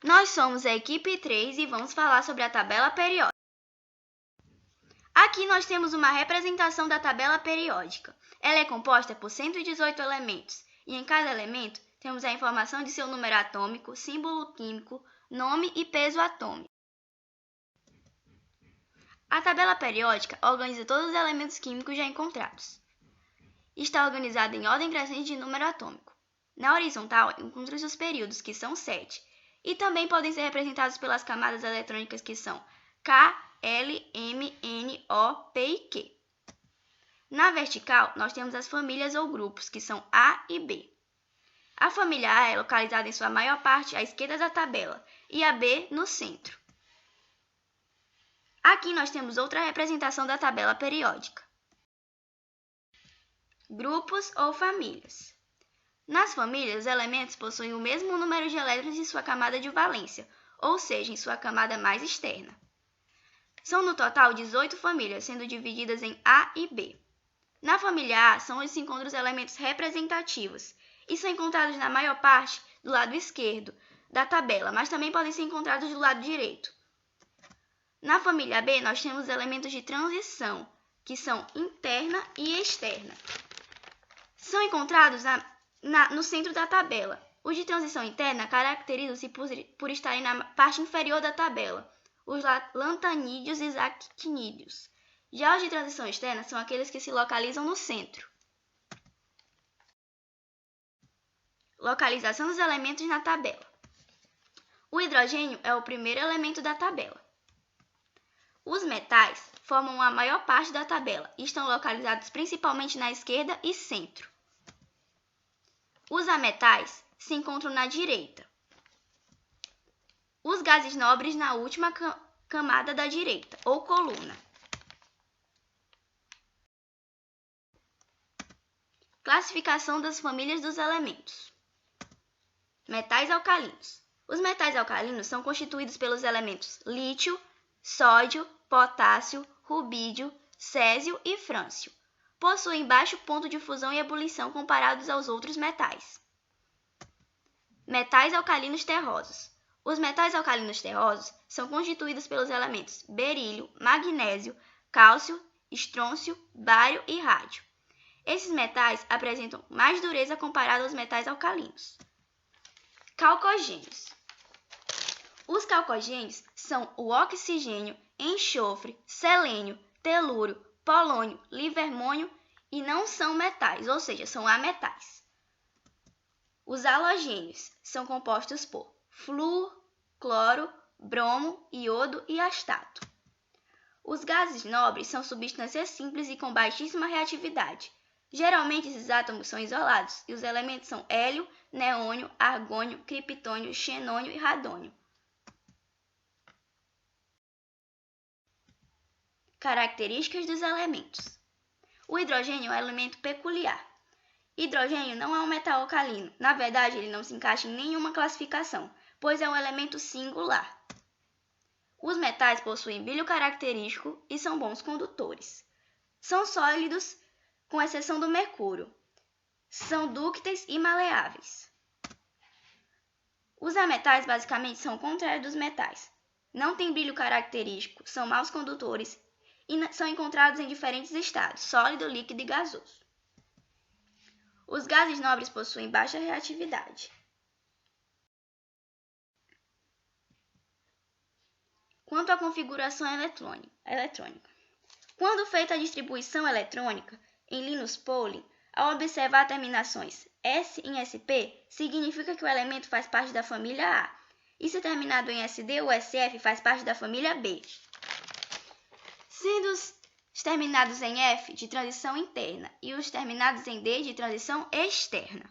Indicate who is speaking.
Speaker 1: Nós somos a equipe 3 e vamos falar sobre a tabela periódica. Aqui nós temos uma representação da tabela periódica. Ela é composta por 118 elementos e em cada elemento temos a informação de seu número atômico, símbolo químico, nome e peso atômico. A tabela periódica organiza todos os elementos químicos já encontrados. Está organizada em ordem crescente de número atômico. Na horizontal, encontramos os períodos, que são 7, e também podem ser representados pelas camadas eletrônicas, que são K, L, M, N, O, P e Q. Na vertical, nós temos as famílias ou grupos, que são A e B. A família A é localizada em sua maior parte à esquerda da tabela e a B no centro. Aqui nós temos outra representação da tabela periódica. Grupos ou famílias. Nas famílias, os elementos possuem o mesmo número de elétrons em sua camada de valência, ou seja, em sua camada mais externa. São no total 18 famílias, sendo divididas em A e B. Na família A são onde se encontram os elementos representativos, e são encontrados na maior parte do lado esquerdo da tabela, mas também podem ser encontrados do lado direito. Na família B, nós temos os elementos de transição, que são interna e externa. São encontrados no centro da tabela. Os de transição interna caracterizam-se por estarem na parte inferior da tabela, os lantanídeos e actinídeos. Já os de transição externa são aqueles que se localizam no centro. Localização dos elementos na tabela. O hidrogênio é o primeiro elemento da tabela. Os metais formam a maior parte da tabela e estão localizados principalmente na esquerda e centro. Os ametais se encontram na direita. Os gases nobres na última camada da direita, ou coluna. Classificação das famílias dos elementos. Metais alcalinos. Os metais alcalinos são constituídos pelos elementos lítio, sódio, potássio, rubídio, césio e frâncio. Possuem baixo ponto de fusão e ebulição comparados aos outros metais. Metais alcalinos terrosos. Os metais alcalinos terrosos são constituídos pelos elementos berílio, magnésio, cálcio, estrôncio, bário e rádio. Esses metais apresentam mais dureza comparado aos metais alcalinos. Calcogênios. Os calcogênios são o oxigênio, enxofre, selênio, telúrio, polônio, livermônio e não são metais, ou seja, são ametais. Os halogênios são compostos por flúor, cloro, bromo, iodo e astato. Os gases nobres são substâncias simples e com baixíssima reatividade. Geralmente esses átomos são isolados e os elementos são hélio, neônio, argônio, criptônio, xenônio e radônio. Características dos elementos. O hidrogênio é um elemento peculiar. Hidrogênio não é um metal alcalino. Na verdade, ele não se encaixa em nenhuma classificação, pois é um elemento singular. Os metais possuem brilho característico e são bons condutores. São sólidos, com exceção do mercúrio. São dúcteis e maleáveis. Os ametais basicamente são o contrário dos metais. Não têm brilho característico, são maus condutores e são encontrados em diferentes estados, sólido, líquido e gasoso. Os gases nobres possuem baixa reatividade. Quanto à configuração eletrônica. Quando feita a distribuição eletrônica em Linus Pauling, ao observar terminações S em SP, significa que o elemento faz parte da família A, e se terminado em SD ou SF faz parte da família B. Sendo os terminados em F de transição interna e os terminados em D de transição externa.